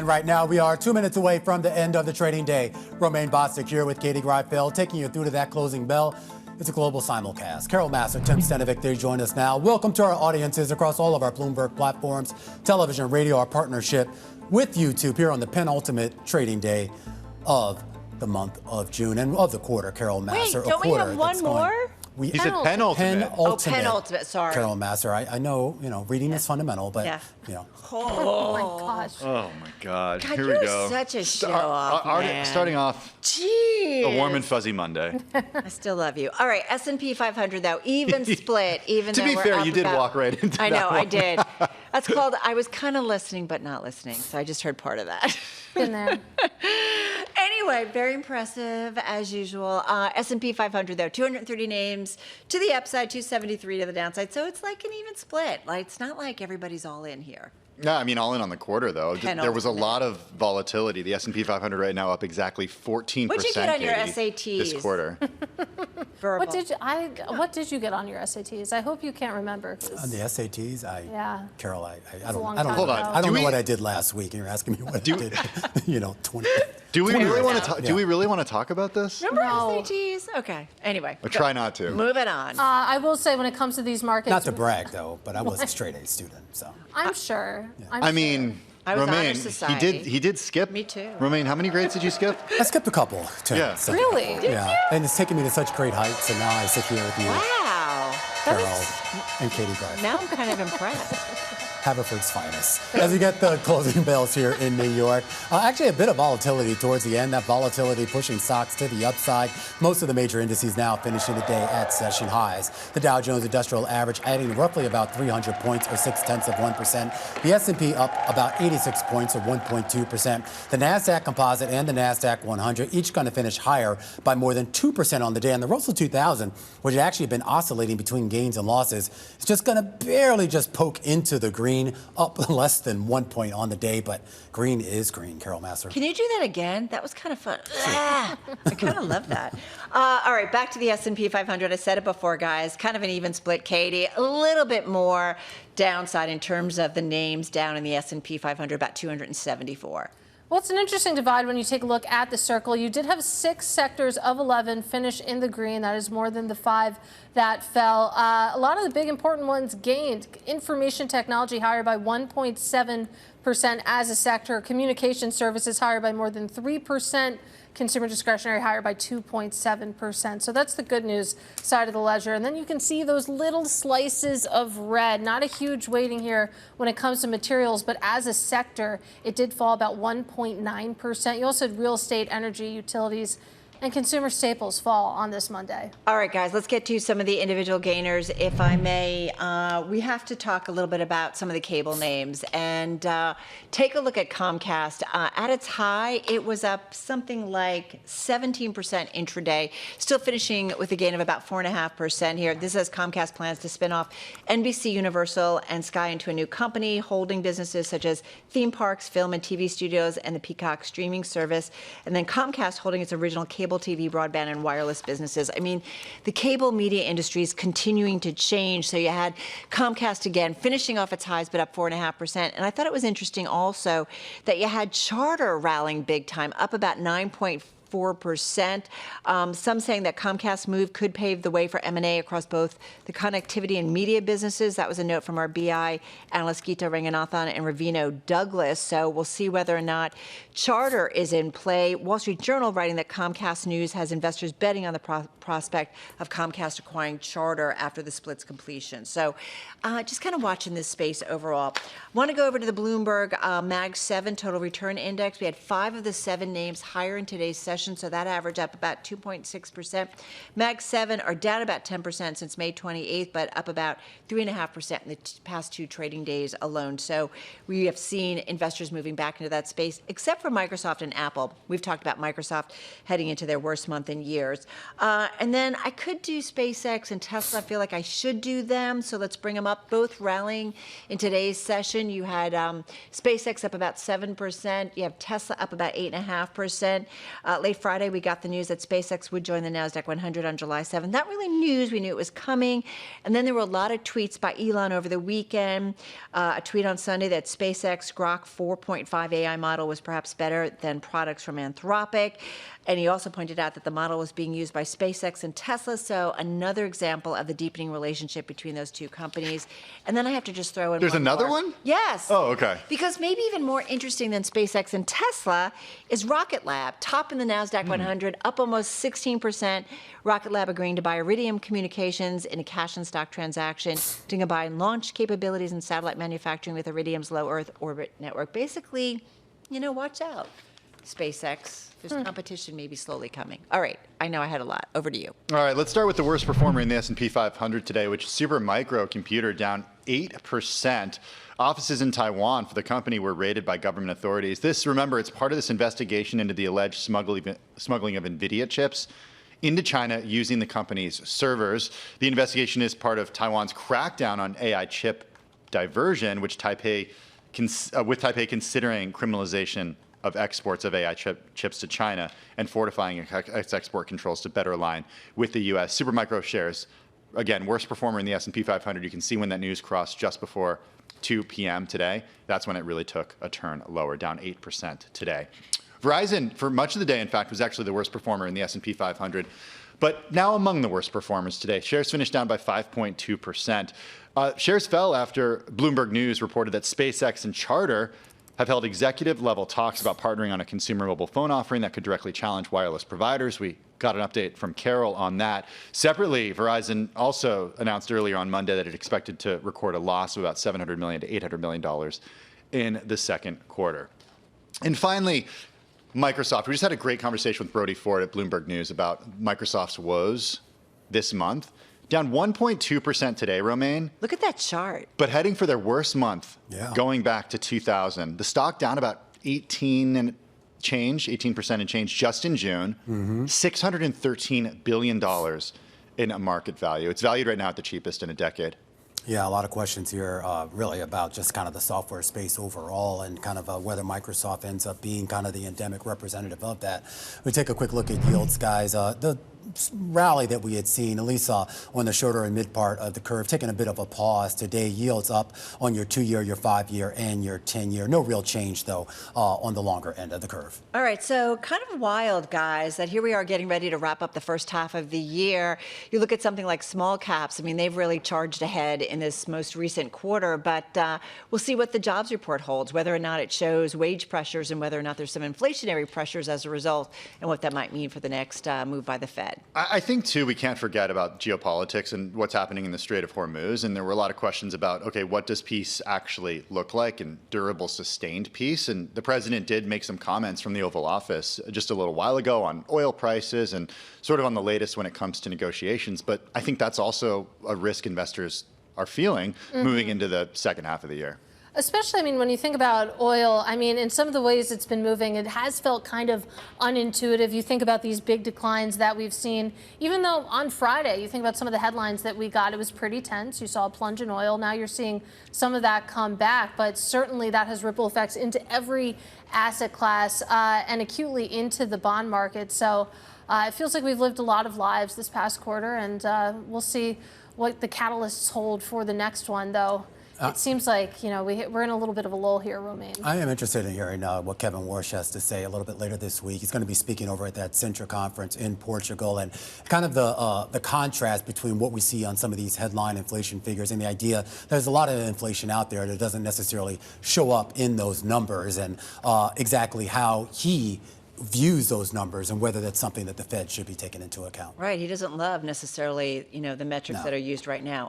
And right now, we are 2 minutes away from the end of the trading day. Romaine Bostick here with Katie Greifeld, taking you through to that closing bell. It's a global simulcast. Carol Massar, Tim Stenovec, they join us now. Welcome to our audiences across all of our Bloomberg platforms, television, radio, our partnership with YouTube here on the penultimate trading day of the month of June and of the quarter. Carol Massar. Wait, don't we have one more? He said penultimate. Penultimate, sorry. Carol Massar. I know, reading is fundamental, but, Oh, my gosh. Oh, my God. God, Here we go. you're such a show-off, man. Starting off Jeez. a warm and fuzzy Monday. I still love you. All right, S&P 500, though, even split, even To though be we're fair, up you did about- walk right into I that know, one. I did. That's called, I was kind of listening, but not listening, so I just heard part of that. Been there. Anyway, very impressive as usual. S&P 500 though, 230 names to the upside, 273 to the downside. So it's like an even split. Like it's not like everybody's all in here. No, I mean, all in on the quarter, though. There was a lot of volatility. The S&P 500 right now up exactly 14%. What'd you get on your SATs? This quarter. What did you get on your SATs? I hope you can't remember. On the SATs, Carol, I don't know. Hold on. I don't know what I did last week, and you're asking me what I did. 20. Do we really want to talk? Do we really want to talk about this? Remember SATs? Okay. Anyway. I try not to. Moving on. I will say when it comes to these markets. Not to brag, though, but I was a straight A student, so. I'm sure. Yeah. I'm I sure. mean, I was honor Romaine, society. he did skip. Me too. Romaine, how many grades did you skip? I skipped a couple, too. Yeah. So, Really? Yeah. And it's taken me to such great heights, and now I sit here with you, Wow. Carol, and Katie Greifeld. Now I'm kind of impressed. Haverford's finest. As we get the closing bells here in New York, actually a bit of volatility towards the end. That volatility pushing stocks to the upside. Most of the major indices now finishing the day at session highs. The Dow Jones Industrial Average adding roughly about 300 points or 0.6%. The S&P up about 86 points or 1.2%. The Nasdaq Composite and the Nasdaq 100 each going to finish higher by more than 2% on the day. And the Russell 2000, which had actually been oscillating between gains and losses, is just going to barely just poke into the green. Up less than 1 point on the day, but green is green, Carol Massar. Can you do that again? That was kind of fun. I kind of love that. All right, back to the S&P 500. I said it before, guys. Kind of an even split, Katie. A little bit more downside in terms of the names down in the S&P 500, about 274. Well, it's an interesting divide when you take a look at the circle. You did have 6 sectors of 11 finish in the green. That is more than the 5 that fell. A lot of the big important ones gained. Information technology higher by 1.7% as a sector. Communication services higher by more than 3%. Consumer discretionary higher by 2.7%. So that's the good news side of the ledger. And then you can see those little slices of red. Not a huge weighting here when it comes to materials, but as a sector, it did fall about 1.9%. You also had real estate, energy, utilities, and consumer staples fall on this Monday. All right, guys, let's get to some of the individual gainers, if I may. We have to talk a little bit about some of the cable names and take a look at Comcast. At its high, it was up something like 17% intraday, still finishing with a gain of about 4.5% here. This says Comcast plans to spin off NBCUniversal and Sky into a new company, holding businesses such as theme parks, film and TV studios, and the Peacock streaming service. And then Comcast holding its original cable TV, broadband, and wireless businesses. I mean, the cable media industry is continuing to change. So you had Comcast again finishing off its highs, but up 4.5%. And I thought it was interesting also that you had Charter rallying big time, up about 9.4%. Some saying that Comcast's move could pave the way for M&A across both the connectivity and media businesses. That was a note from our BI analyst Geeta Ranganathan and Ravino Douglas. So we'll see whether or not Charter is in play. Wall Street Journal writing that Comcast News has investors betting on the prospect of Comcast acquiring Charter after the split's completion. So just kind of watching this space overall. Want to go over to the Bloomberg Mag 7 Total Return Index. We had 5 of the 7 names higher in today's session. So that average up about 2.6%. Mag 7 are down about 10% since May 28th, but up about 3.5% in the past 2 trading days alone. So we have seen investors moving back into that space, except for Microsoft and Apple. We've talked about Microsoft heading into their worst month in years. And then I could do SpaceX and Tesla. I feel like I should do them. So let's bring them up, both rallying in today's session. You had SpaceX up about 7%. You have Tesla up about 8.5%. Later late Friday, we got the news that SpaceX would join the Nasdaq 100 on July 7th. Not really news. We knew it was coming. And then there were a lot of tweets by Elon over the weekend. A tweet on Sunday that SpaceX Grok 4.5 AI model was perhaps better than products from Anthropic. And he also pointed out that the model was being used by SpaceX and Tesla. So another example of the deepening relationship between those two companies. And then I have to just throw in There's another more. one? Yes. Oh, okay. Because maybe even more interesting than SpaceX and Tesla is Rocket Lab, top in the Nasdaq 100, up almost 16%. Rocket Lab agreeing to buy Iridium Communications in a cash and stock transaction to combine launch capabilities and satellite manufacturing with Iridium's low Earth orbit network. Basically, watch out, SpaceX. There's competition maybe slowly coming. All right, I know I had a lot. Over to you. All right, let's start with the worst performer in the S&P 500 today, which is Supermicro Computer, down 8%. Offices in Taiwan for the company were raided by government authorities. This, remember, it's part of this investigation into the alleged smuggling of NVIDIA chips into China using the company's servers. The investigation is part of Taiwan's crackdown on AI chip diversion, which with Taipei considering criminalization of exports of AI chips to China and fortifying its export controls to better align with the U.S. Supermicro shares, again, worst performer in the S&P 500. You can see when that news crossed just before 2 p.m. today. That's when it really took a turn lower, down 8% today. Verizon, for much of the day, in fact, was actually the worst performer in the S&P 500, but now among the worst performers today. Shares finished down by 5.2%. Shares fell after Bloomberg News reported that SpaceX and Charter have held executive-level talks about partnering on a consumer mobile phone offering that could directly challenge wireless providers. We got an update from Carol on that. Separately, Verizon also announced earlier on Monday that it expected to record a loss of about $700 million to $800 million in the second quarter. And finally, Microsoft. We just had a great conversation with Brody Ford at Bloomberg News about Microsoft's woes this month. Down 1.2% today, Romaine. Look at that chart. But heading for their worst month going back to 2000. The stock down about 18% and change just in June. $613 billion in market value. It's valued right now at the cheapest in a decade. Yeah, a lot of questions here really about just kind of the software space overall and kind of whether Microsoft ends up being kind of the endemic representative of that. We take a quick look at yields, guys. The rally that we had seen, at least on the shorter and mid part of the curve, taking a bit of a pause today. Yields up on your 2-year, your 5-year, and your 10-year. No real change, though, on the longer end of the curve. All right, so kind of wild, guys, that here we are getting ready to wrap up the first half of the year. You look at something like small caps. I mean, they've really charged ahead in this most recent quarter, but we'll see what the jobs report holds, whether or not it shows wage pressures and whether or not there's some inflationary pressures as a result, and what that might mean for the next move by the Fed. I think, too, we can't forget about geopolitics and what's happening in the Strait of Hormuz. And there were a lot of questions about, okay, what does peace actually look like, and durable, sustained peace? And the president did make some comments from the Oval Office just a little while ago on oil prices and sort of on the latest when it comes to negotiations. But I think that's also a risk investors are feeling moving into the second half of the year. Especially, I mean, when you think about oil, I mean, in some of the ways it's been moving, it has felt kind of unintuitive. You think about these big declines that we've seen, even though on Friday, you think about some of the headlines that we got, it was pretty tense. You saw a plunge in oil. Now you're seeing some of that come back, but certainly that has ripple effects into every asset class and acutely into the bond market. So it feels like we've lived a lot of lives this past quarter, and we'll see what the catalysts hold for the next one, though. It seems like, we're in a little bit of a lull here, Romaine. I am interested in hearing what Kevin Warsh has to say a little bit later this week. He's going to be speaking over at that Centra conference in Portugal, and kind of the contrast between what we see on some of these headline inflation figures and the idea there's a lot of inflation out there that doesn't necessarily show up in those numbers, and exactly how he views those numbers and whether that's something that the Fed should be taking into account. Right. He doesn't love necessarily, the metrics that are used right now.